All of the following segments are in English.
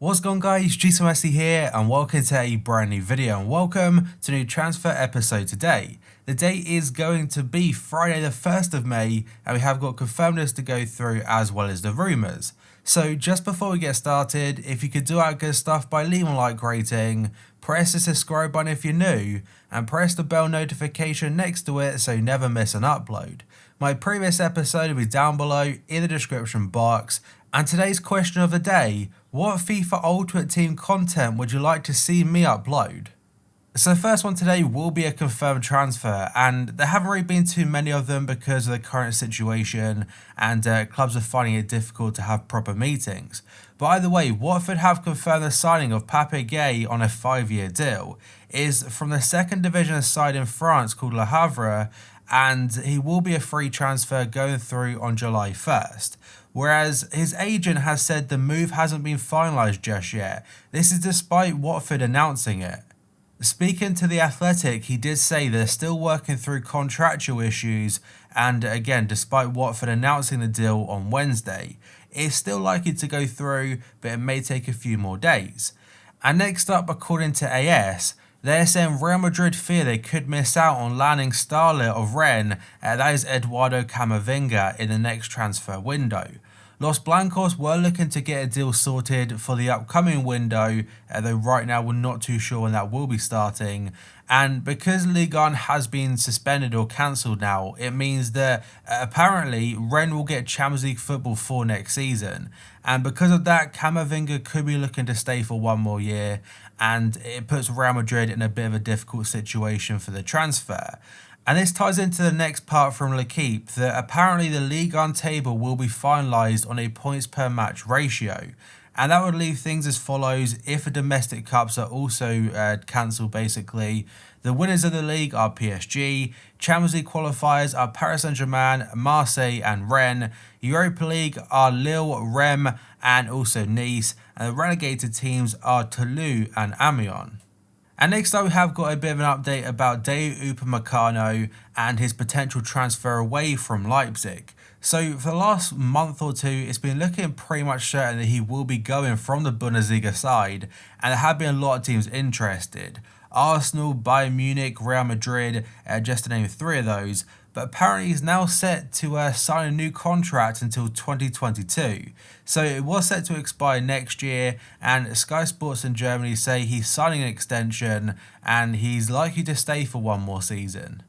What's going on, guys? Messi here and welcome to a brand new video and welcome to a new transfer episode today. The date is going to be Friday the 1st of May and we have got confirmed list to go through as well as the rumours. So just before we get started, if you could do our good stuff by leaving a like rating, press the subscribe button if you're new and press the bell notification next to it so you never miss an upload. My previous episode will be down below in the description box. And today's question of the day, what FIFA Ultimate Team content would you like to see me upload? So the first one today will be a confirmed transfer, and there haven't really been too many of them because of the current situation and clubs are finding it difficult to have proper meetings. But either way, Watford have confirmed the signing of Pape Gueye on a 5-year deal. It is from the second division side in France called Le Havre, and he will be a free transfer going through on July 1st. Whereas his agent has said the move hasn't been finalised just yet. This is despite Watford announcing it. Speaking to The Athletic, he did say they're still working through contractual issues, and again, despite Watford announcing the deal on Wednesday, it's still likely to go through, but it may take a few more days. And next up, according to AS, they're saying Real Madrid fear they could miss out on landing starlet of Rennes, that is Eduardo Camavinga, in the next transfer window. Los Blancos were looking to get a deal sorted for the upcoming window, though right now we're not too sure when that will be starting. And because Ligue 1 has been suspended or cancelled now, it means that apparently Rennes will get Champions League football for next season. And because of that, Camavinga could be looking to stay for one more year, and it puts Real Madrid in a bit of a difficult situation for the transfer. And this ties into the next part from L'Equipe, that apparently the Ligue 1 table will be finalised on a points per match ratio. And that would leave things as follows if the domestic cups are also cancelled basically. The winners of the league are PSG, Champions League qualifiers are Paris Saint-Germain, Marseille and Rennes, Europa League are Lille, Reims and also Nice, and the relegated teams are Toulouse and Amiens. And next up we have got a bit of an update about Dayot Upamecano and his potential transfer away from Leipzig. So for the last month or two, it's been looking pretty much certain that he will be going from the Bundesliga side, and there have been a lot of teams interested. Arsenal, Bayern Munich, Real Madrid, just to name three of those. But apparently he's now set to sign a new contract until 2022. So it was set to expire next year, and Sky Sports in Germany say he's signing an extension and he's likely to stay for one more season.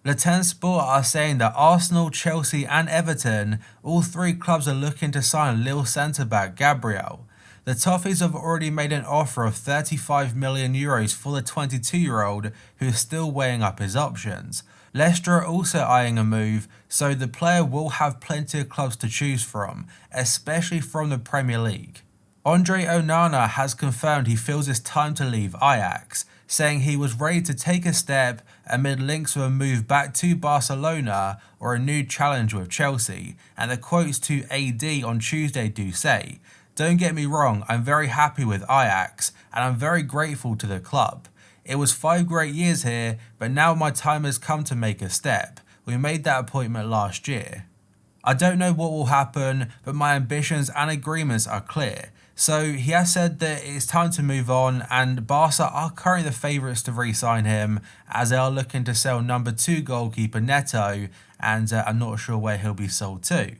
Le Temps Sport are saying that Arsenal, Chelsea and Everton, all three clubs are looking to sign Lille centre-back Gabriel. The Toffees have already made an offer of €35 million for the 22-year-old who is still weighing up his options. Leicester are also eyeing a move, so the player will have plenty of clubs to choose from, especially from the Premier League. Andre Onana has confirmed he feels it's time to leave Ajax, saying he was ready to take a step amid links of a move back to Barcelona or a new challenge with Chelsea, and the quotes to AD on Tuesday do say, "Don't get me wrong, I'm very happy with Ajax and I'm very grateful to the club. It was 5 great years here, but now my time has come to make a step. We made that appointment last year. I don't know what will happen, but my ambitions and agreements are clear." So he has said that it's time to move on, and Barca are currently the favourites to re-sign him as they are looking to sell number 2 goalkeeper Neto, and I'm not sure where he'll be sold to.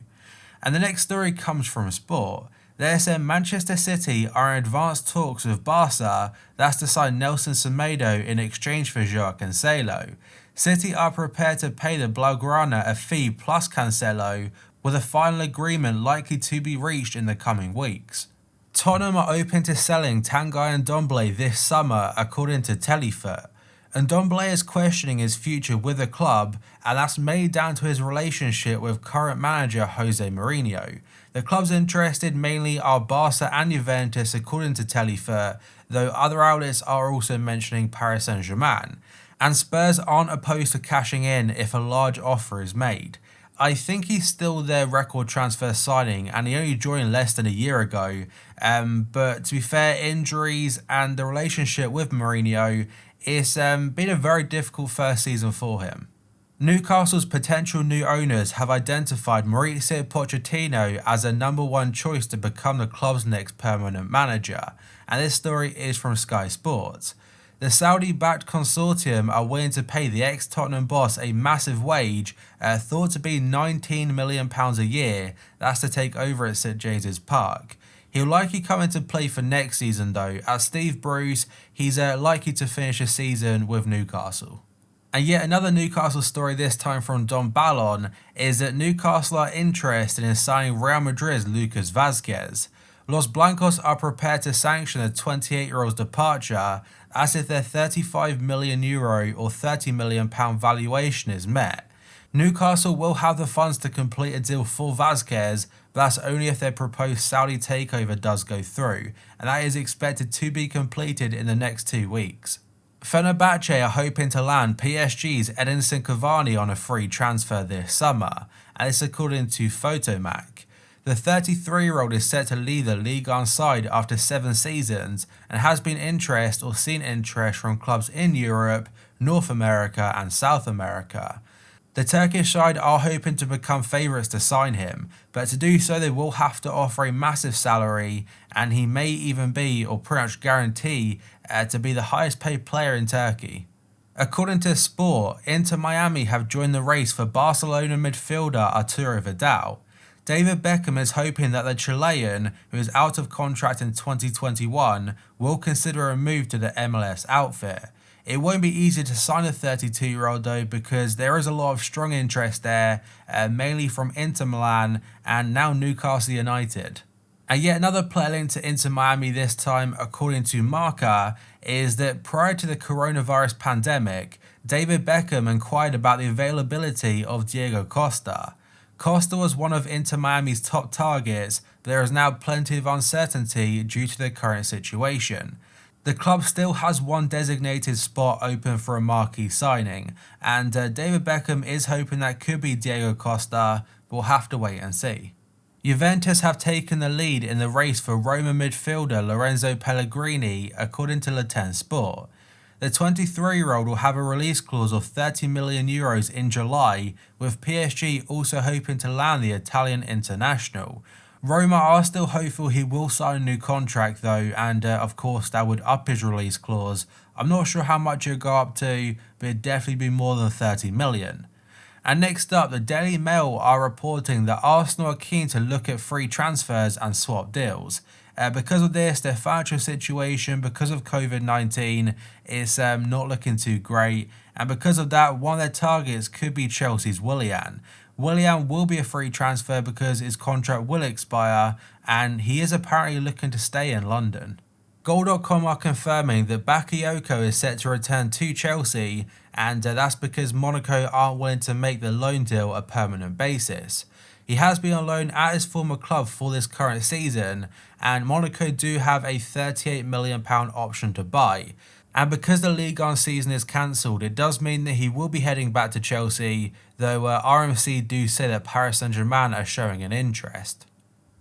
And the next story comes from Sport. They're saying Manchester City are in advanced talks with Barca, that's to sign Nelson Semedo in exchange for Joao Cancelo. City are prepared to pay the Blaugrana a fee plus Cancelo, with a final agreement likely to be reached in the coming weeks. Tottenham are open to selling Tanguy Ndombele this summer, according to Telefoot. Ndombele is questioning his future with the club, and that's made down to his relationship with current manager Jose Mourinho. The clubs interested mainly are Barca and Juventus, according to Telefoot, though other outlets are also mentioning Paris Saint-Germain. And Spurs aren't opposed to cashing in if a large offer is made. I think he's still their record transfer signing, and he only joined less than a year ago. But to be fair, injuries and the relationship with Mourinho, it's been a very difficult first season for him. Newcastle's potential new owners have identified Mauricio Pochettino as a #1 choice to become the club's next permanent manager, and this story is from Sky Sports. The Saudi-backed consortium are willing to pay the ex-Tottenham boss a massive wage, thought to be £19 million a year, that's to take over at St James's Park. He'll likely come into play for next season though. As Steve Bruce, he's likely to finish the season with Newcastle. And yet another Newcastle story, this time from Don Ballon, is that Newcastle are interested in signing Real Madrid's Lucas Vazquez. Los Blancos are prepared to sanction the 28-year-old's departure as if their €35 million or £30 million valuation is met. Newcastle will have the funds to complete a deal for Vazquez, but that's only if their proposed Saudi takeover does go through, and that is expected to be completed in the next 2 weeks. Fenerbahce are hoping to land PSG's Edinson Cavani on a free transfer this summer, and it's according to Photomac. The 33-year-old is set to leave the Ligue 1 side after 7 seasons and has been interest or seen interest from clubs in Europe, North America and South America. The Turkish side are hoping to become favourites to sign him, but to do so they will have to offer a massive salary, and he may even be, or pretty much guarantee, to be the highest paid player in Turkey. According to Sport, Inter Miami have joined the race for Barcelona midfielder Arturo Vidal. David Beckham is hoping that the Chilean, who is out of contract in 2021, will consider a move to the MLS outfit. It won't be easy to sign a 32-year-old though, because there is a lot of strong interest there, mainly from Inter Milan and now Newcastle United. And yet another player linked to Inter Miami this time, according to Marca, is that prior to the coronavirus pandemic, David Beckham inquired about the availability of Diego Costa. Costa was one of Inter Miami's top targets, but there is now plenty of uncertainty due to the current situation. The club still has one designated spot open for a marquee signing, and David Beckham is hoping that could be Diego Costa, but we'll have to wait and see. Juventus have taken the lead in the race for Roma midfielder Lorenzo Pellegrini, according to Le Sport. The 23-year-old will have a release clause of €30 million in July, with PSG also hoping to land the Italian international. Roma are still hopeful he will sign a new contract though, and of course that would up his release clause. I'm not sure how much it'll go up to, but it'd definitely be more than $30 million. And next up, the Daily Mail are reporting that Arsenal are keen to look at free transfers and swap deals. Because of this, their financial situation, because of COVID-19, is not looking too great. And because of that, one of their targets could be Chelsea's Willian. Willian will be a free transfer because his contract will expire, and he is apparently looking to stay in London. Goal.com are confirming that Bakayoko is set to return to Chelsea, and that's because Monaco aren't willing to make the loan deal a permanent basis. He has been on loan at his former club for this current season, and Monaco do have a £38 million option to buy. And because the Ligue 1 season is cancelled, it does mean that he will be heading back to Chelsea, though RMC do say that Paris Saint-Germain are showing an interest.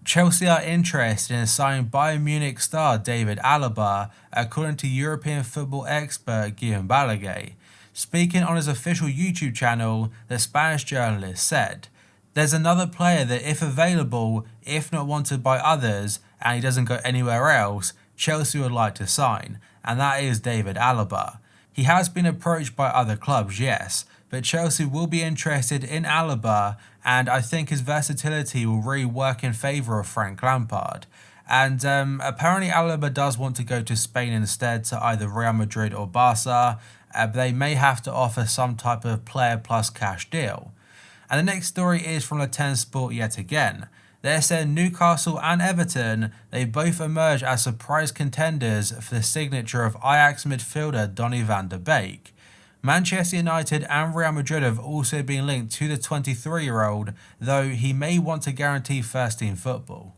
Chelsea are interested in signing Bayern Munich star David Alaba, according to European football expert Guillaume Balaguer. Speaking on his official YouTube channel, the Spanish journalist said, "There's another player that if available, if not wanted by others, and he doesn't go anywhere else, Chelsea would like to sign, and that is David Alaba. He has been approached by other clubs, yes, but Chelsea will be interested in Alaba, and I think his versatility will really work in favour of Frank Lampard." And apparently Alaba does want to go to Spain instead, to either Real Madrid or Barca, but they may have to offer some type of player plus cash deal. And the next story is from Le Sport yet again. They said Newcastle and Everton, they both emerged as surprise contenders for the signature of Ajax midfielder Donny van der Beek. Manchester United and Real Madrid have also been linked to the 23-year-old, though he may want to guarantee first-team football.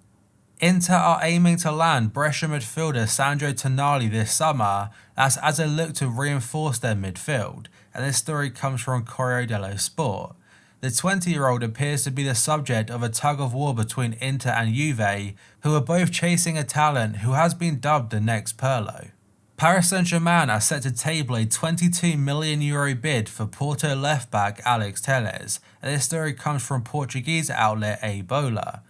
Inter are aiming to land Brescia midfielder Sandro Tonali this summer, that's as they look to reinforce their midfield, and this story comes from Corriere dello Sport. The 20-year-old appears to be the subject of a tug-of-war between Inter and Juve, who are both chasing a talent who has been dubbed the next Pirlo. Paris Saint-Germain are set to table a €22 million bid for Porto left-back Alex Telles, and this story comes from Portuguese outlet A Bola.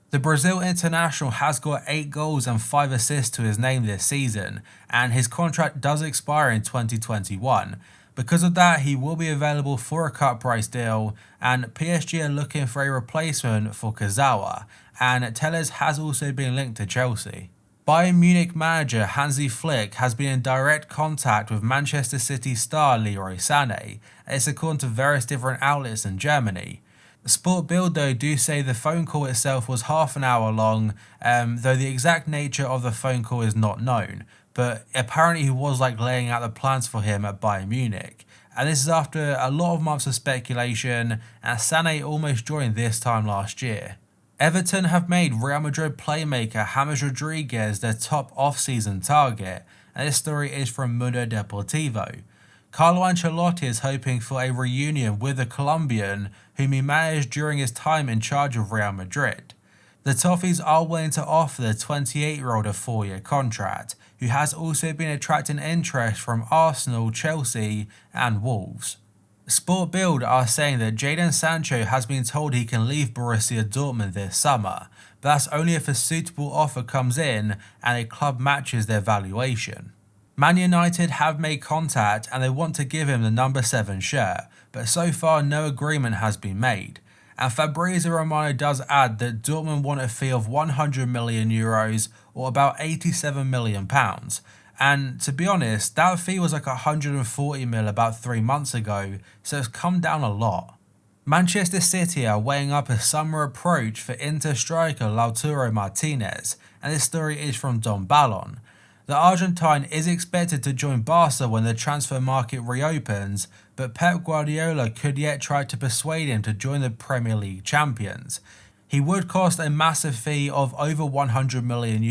The Brazil international has got 8 goals and 5 assists to his name this season, and his contract does expire in 2021. Because of that, he will be available for a cut price deal, and PSG are looking for a replacement for Kazawa, and Telles has also been linked to Chelsea. Bayern Munich manager Hansi Flick has been in direct contact with Manchester City star Leroy Sané, and it's according to various different outlets in Germany. Sport Bild though do say the phone call itself was half an hour long, though the exact nature of the phone call is not known, but apparently he was laying out the plans for him at Bayern Munich. And this is after a lot of months of speculation, and Sané almost joined this time last year. Everton have made Real Madrid playmaker James Rodriguez their top off-season target, and this story is from Mundo Deportivo. Carlo Ancelotti is hoping for a reunion with the Colombian, whom he managed during his time in charge of Real Madrid. The Toffees are willing to offer the 28-year-old a 4-year contract, who has also been attracting interest from Arsenal, Chelsea and Wolves. Sport Bild are saying that Jadon Sancho has been told he can leave Borussia Dortmund this summer, but that's only if a suitable offer comes in and a club matches their valuation. Man United have made contact and they want to give him the number 7 shirt, but so far no agreement has been made. And Fabrizio Romano does add that Dortmund want a fee of €100 million or about £87 million. And to be honest, that fee was $140 million about 3 months ago, so it's come down a lot. Manchester City are weighing up a summer approach for Inter striker Lautaro Martinez, and this story is from Don Ballon. The Argentine is expected to join Barca when the transfer market reopens, but Pep Guardiola could yet try to persuade him to join the Premier League champions. He would cost a massive fee of over €100 million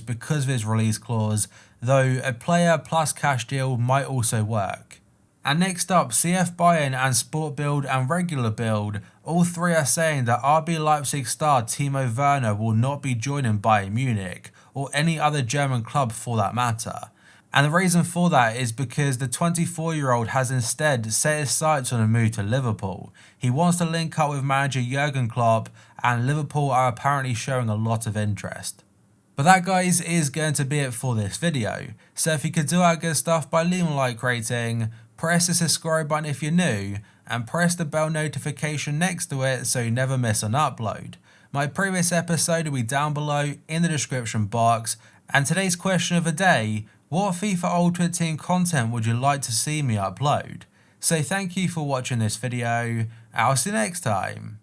because of his release clause, though a player plus cash deal might also work. And next up, CF Bayern and Sport Bild and Regular Bild, all three are saying that RB Leipzig star Timo Werner will not be joining Bayern Munich, or any other German club for that matter. And the reason for that is because the 24-year-old has instead set his sights on a move to Liverpool. He wants to link up with manager Jurgen Klopp, and Liverpool are apparently showing a lot of interest. But that, guys, is going to be it for this video. So if you could do our good stuff by leaving a like rating, press the subscribe button if you're new, and press the bell notification next to it so you never miss an upload. My previous episode will be down below in the description box, and today's question of the day: what FIFA Ultimate Team content would you like to see me upload? So thank you for watching this video, I'll see you next time.